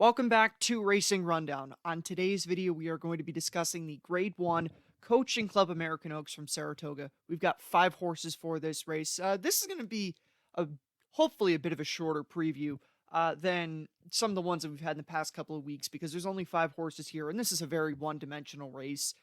Welcome back to Racing Rundown. On today's video, we are going to be discussing the Grade 1 Coaching Club American Oaks from Saratoga. We've got 5 horses for this race. This is going to be a hopefully a bit of a shorter preview than some of the ones that we've had in the past couple of weeks because there's only 5 horses here, and this is a very one-dimensional race.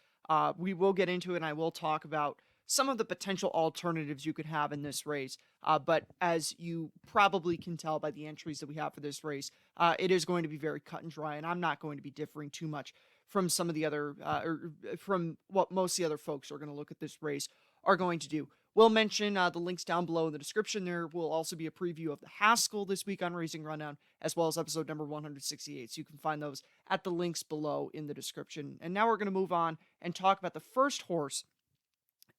We will get into it, and I will talk about some of the potential alternatives you could have in this race. But as you probably can tell by the entries that we have for this race, it is going to be very cut and dry, and I'm not going to be differing too much from some of the other, or from what most of the other folks are going to look at this race are going to do. We'll mention the links down below in the description. There will also be a preview of the Haskell this week on Racing Rundown, as well as episode number 168. So you can find those at the links below in the description. And now we're going to move on and talk about the first horse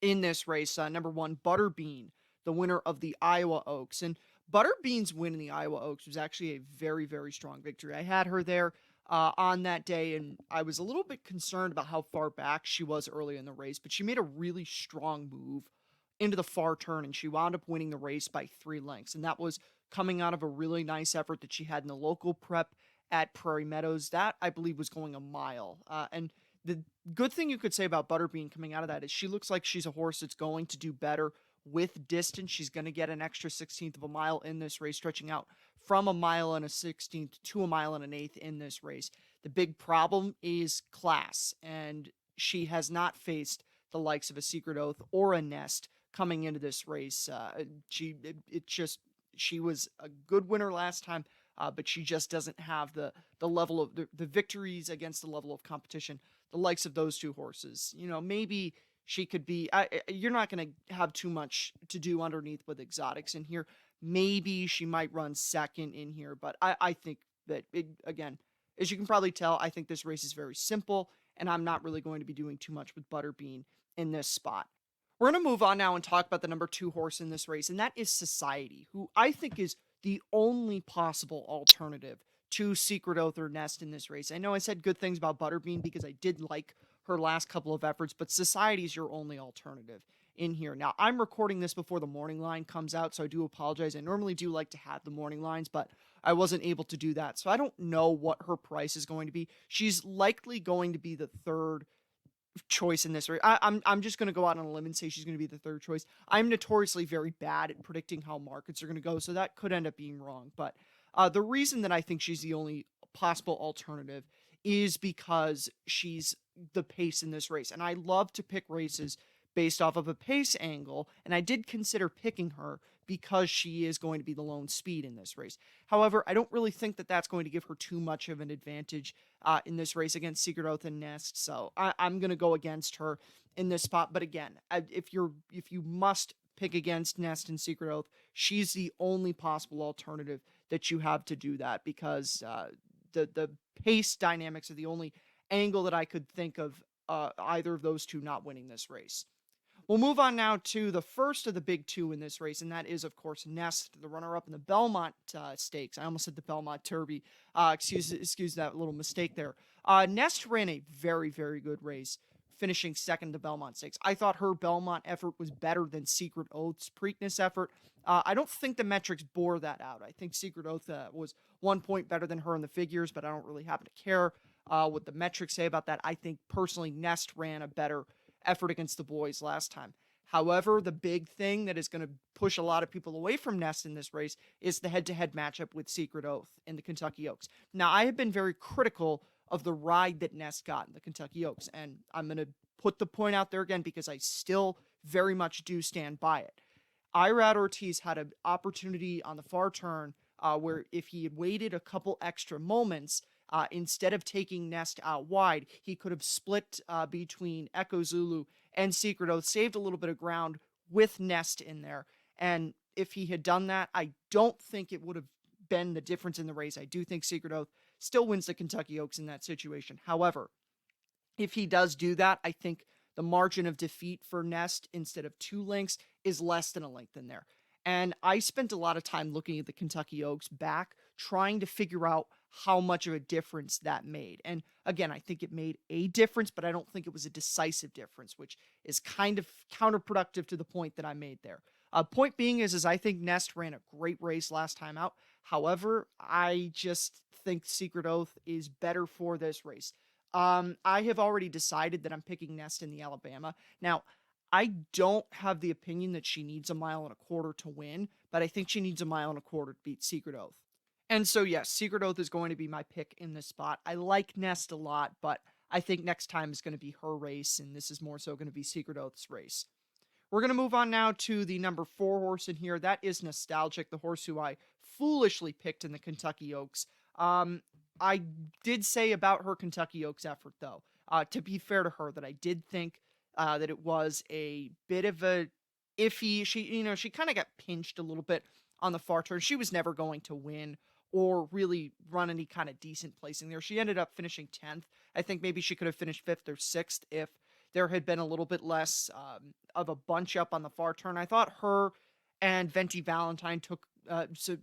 in this race, number 1, Butterbean, the winner of the Iowa Oaks. And Butterbean's win in the Iowa Oaks was actually a very, very strong victory. I had her there on that day, and I was a little bit concerned about how far back she was early in the race, but she made a really strong move into the far turn, and she wound up winning the race by 3 lengths. And that was coming out of a really nice effort that she had in the local prep at Prairie Meadows. That, I believe, was going a mile. And the good thing you could say about Butterbean coming out of that is she looks like she's a horse that's going to do better with distance. She's going to get an extra 16th of a mile in this race, stretching out from a mile and a 16th to a mile and an eighth in this race. The big problem is class, and she has not faced the likes of a Secret Oath or a Nest coming into this race. She was a good winner last time, but she just doesn't have the level of the victories against the level of competition the likes of those 2 horses. Maybe she could be. You're not going to have too much to do underneath with exotics in here. Maybe she might run second in here, but I think that again, as you can probably tell, I think this race is very simple, and I'm not really going to be doing too much with Butterbean in this spot. We're going to move on now and talk about the number 2 horse in this race, and that is Society, who I think is the only possible alternative to Secret Oath or Nest in this race. I know I said good things about Butterbean because I did like her last couple of efforts, but Society is your only alternative in here. Now, I'm recording this before the morning line comes out, so I do apologize. I normally do like to have the morning lines, but I wasn't able to do that. So I don't know what her price is going to be. She's likely going to be the third choice in this race. I'm just going to go out on a limb and say she's going to be the third choice. I'm notoriously very bad at predicting how markets are going to go, so that could end up being wrong. But the reason that I think she's the only possible alternative is because she's the pace in this race. And I love to pick races based off of a pace angle, and I did consider picking her because she is going to be the lone speed in this race. However, I don't really think that that's going to give her too much of an advantage in this race against Secret Oath and Nest, so I'm going to go against her in this spot. But again, if you must pick against Nest and Secret Oath, she's the only possible alternative that you have to do that because the pace dynamics are the only angle that I could think of either of those 2 not winning this race. We'll move on now to the first of the big 2 in this race, and that is, of course, Nest, the runner-up in the Belmont Stakes. I almost said the Belmont Derby. Excuse that little mistake there. Nest ran a very, very good race, finishing second to Belmont Stakes. I thought her Belmont effort was better than Secret Oath's Preakness effort. I don't think the metrics bore that out. I think Secret Oath was 1 point better than her in the figures, but I don't really happen to care what the metrics say about that. I think, personally, Nest ran a better effort against the boys last time. However, the big thing that is going to push a lot of people away from Nest in this race is the head-to-head matchup with Secret Oath in the Kentucky Oaks. Now, I have been very critical of the ride that Nest got in the Kentucky Oaks, and I'm going to put the point out there again because I still very much do stand by it. Irad Ortiz had an opportunity on the far turn where if he had waited a couple extra moments, instead of taking Nest out wide, he could have split between Echo Zulu and Secret Oath, saved a little bit of ground with Nest in there. And if he had done that, I don't think it would have been the difference in the race. I do think Secret Oath still wins the Kentucky Oaks in that situation. However, if he does do that, I think the margin of defeat for Nest instead of 2 lengths is less than a length in there. And I spent a lot of time looking at the Kentucky Oaks back, trying to figure out how much of a difference that made. And again, I think it made a difference, but I don't think it was a decisive difference, which is kind of counterproductive to the point that I made there. Point being is I think Nest ran a great race last time out. However, I just think Secret Oath is better for this race. I have already decided that I'm picking Nest in the Alabama. Now, I don't have the opinion that she needs a mile and a quarter to win, but I think she needs a mile and a quarter to beat Secret Oath. And so, yes, Secret Oath is going to be my pick in this spot. I like Nest a lot, but I think next time is going to be her race, and this is more so going to be Secret Oath's race. We're going to move on now to the number 4 horse in here. That is Nostalgic, the horse who I foolishly picked in the Kentucky Oaks. I did say about her Kentucky Oaks effort, though, to be fair to her, that I did think that it was a bit of a iffy. She kind of got pinched a little bit on the far turn. She was never going to win or really run any kind of decent placing there. She ended up finishing 10th. I think maybe she could have finished 5th or 6th if there had been a little bit less of a bunch up on the far turn. I thought her and Venti Valentine took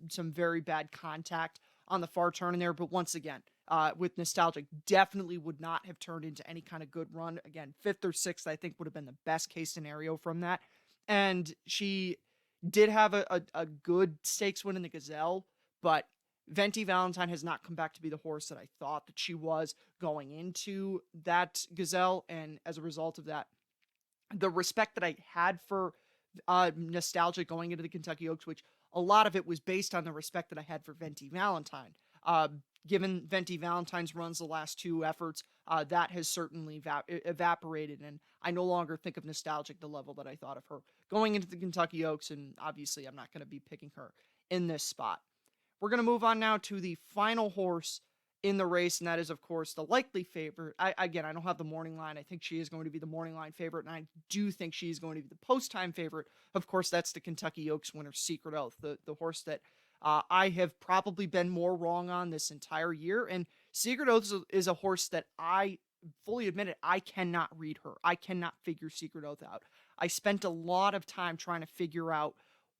some very bad contact on the far turn in there. But once again, with Nostalgic, definitely would not have turned into any kind of good run. Again, 5th or 6th, I think, would have been the best case scenario from that. And she did have a good stakes win in the Gazelle, but Venti Valentine has not come back to be the horse that I thought that she was going into that Gazelle. And as a result of that, the respect that I had for Nostalgia going into the Kentucky Oaks, which a lot of it was based on the respect that I had for Venti Valentine. Given Venti Valentine's runs the last 2 efforts, that has certainly evaporated, and I no longer think of Nostalgic the level that I thought of her going into the Kentucky Oaks, and obviously I'm not going to be picking her in this spot. We're going to move on now to the final horse in the race, and that is, of course, the likely favorite. I don't have the morning line. I think she is going to be the morning line favorite, and I do think she is going to be the post-time favorite. Of course, that's the Kentucky Oaks winner, Secret Oath, the horse that I have probably been more wrong on this entire year. And Secret Oath is a horse that I fully admit it, I cannot read her. I cannot figure Secret Oath out. I spent a lot of time trying to figure out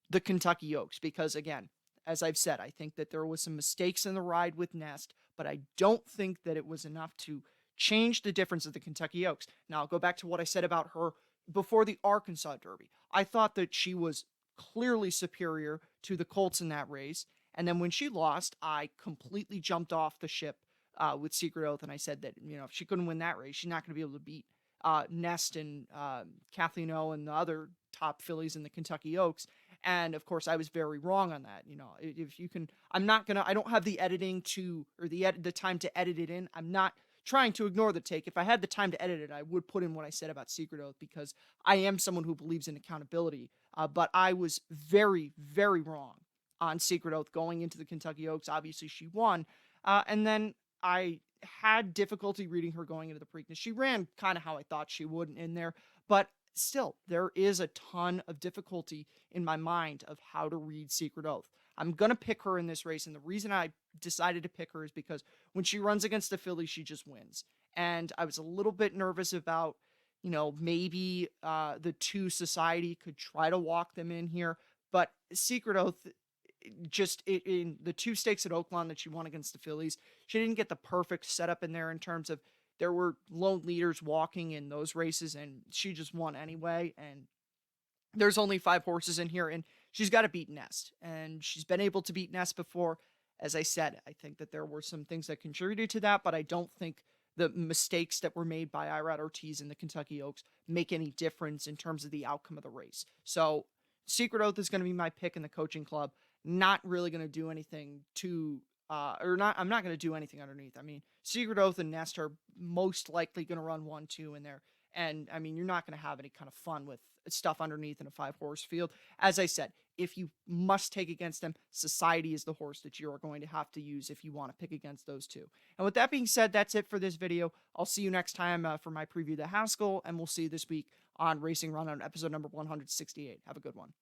the Kentucky Oaks because, again, as I've said, I think that there was some mistakes in the ride with Nest, but I don't think that it was enough to change the difference of the Kentucky Oaks. Now, I'll go back to what I said about her before the Arkansas Derby. I thought that she was clearly superior to the Colts in that race. And then when she lost, I completely jumped off the ship with Secret Oath. And I said that, if she couldn't win that race, she's not going to be able to beat Nest and Kathleen O and the other top fillies in the Kentucky Oaks. And of course, I was very wrong on that. If you can, I don't have the editing or the time to edit it in. I'm not trying to ignore the take. If I had the time to edit it, I would put in what I said about Secret Oath because I am someone who believes in accountability. But I was very, very wrong on Secret Oath going into the Kentucky Oaks. Obviously, she won. And then I had difficulty reading her going into the Preakness. She ran kind of how I thought she would in there. But still, there is a ton of difficulty in my mind of how to read Secret Oath. I'm going to pick her in this race, and the reason I decided to pick her is because when she runs against the filly, she just wins. And I was a little bit nervous about, maybe the 2 Society could try to walk them in here, but Secret Oath, just in the 2 stakes at Oaklawn that she won against the fillies, she didn't get the perfect setup in there in terms of there were lone leaders walking in those races, and she just won anyway. And there's only 5 horses in here, and she's got to beat Nest. And she's been able to beat Nest before. As I said, I think that there were some things that contributed to that, but I don't think the mistakes that were made by Irad Ortiz in the Kentucky Oaks make any difference in terms of the outcome of the race. So Secret Oath is going to be my pick in the coaching club. Not really going to do anything I'm not going to do anything underneath. I mean, Secret Oath and Nest are most likely going to run 1-2 in there. And I mean, you're not going to have any kind of fun with stuff underneath in a 5-horse field. As I said, if you must take against them, Society is the horse that you are going to have to use if you want to pick against those 2. And with that being said, that's it for this video. I'll see you next time for my preview of the Haskell, and we'll see you this week on Racing Rundown, episode number 168. Have a good one.